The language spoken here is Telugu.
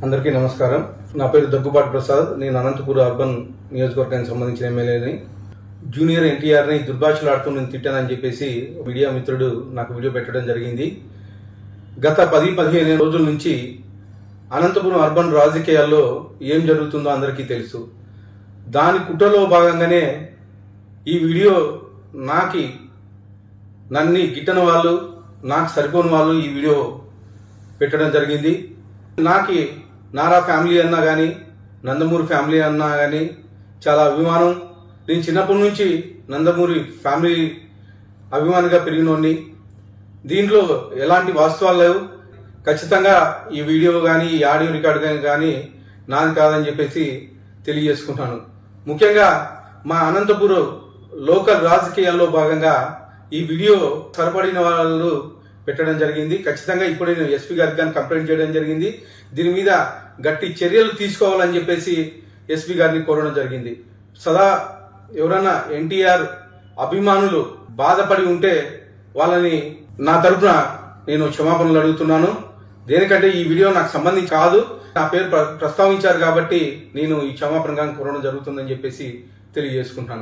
అందరికీ నమస్కారం. నా పేరు దగ్గుబాటి ప్రసాద్. నేను అనంతపురం అర్బన్ నియోజకవర్గానికి సంబంధించిన ఎమ్మెల్యేని. జూనియర్ ఎన్టీఆర్ని దుర్భాషలాడుతూ నేను తిట్టానని చెప్పేసి మీడియా మిత్రుడు నాకు వీడియో పెట్టడం జరిగింది. గత 10-15 రోజుల నుంచి అనంతపురం అర్బన్ రాజకీయాల్లో ఏం జరుగుతుందో అందరికీ తెలుసు. దాని కుట్రలో భాగంగానే ఈ వీడియో నన్ను గిట్టని వాళ్ళు, నాకు సరిపోని వాళ్ళు ఈ వీడియో పెట్టడం జరిగింది. నారా ఫ్యామిలీ అన్నా కానీ, నందమూరి ఫ్యామిలీ అన్నా కానీ చాలా అభిమానం. నేను చిన్నప్పటి నుంచి నందమూరి ఫ్యామిలీ అభిమానిగా పెరిగినోడిని. దీంట్లో ఎలాంటి వాస్తవాలు లేవు. ఖచ్చితంగా ఈ వీడియో కానీ, ఈ ఆడియో రికార్డు కానీ నాది కాదని చెప్పేసి తెలియజేసుకుంటాను. ముఖ్యంగా మా అనంతపురం లోకల్ రాజకీయాల్లో భాగంగా ఈ వీడియో సరిపడిన వాళ్ళు పెట్టడం జరిగింది. ఖచ్చితంగా ఇప్పుడు నేను ఎస్పీ గారికి కానీ కంప్లైంట్ చేయడం జరిగింది. దీని మీద గట్టి చర్యలు తీసుకోవాలని చెప్పేసి ఎస్పీ గారిని కోరడం జరిగింది. సదా ఎవరైనా ఎన్టీఆర్ అభిమానులు బాధపడి ఉంటే వాళ్ళని నా తరఫున నేను క్షమాపణలు అడుగుతున్నాను. దేనికంటే ఈ వీడియో నాకు సంబంధించి కాదు, నా పేరు ప్రస్తావించారు కాబట్టి నేను ఈ క్షమాపణ కోరడం జరుగుతుందని చెప్పేసి తెలియజేసుకుంటాను.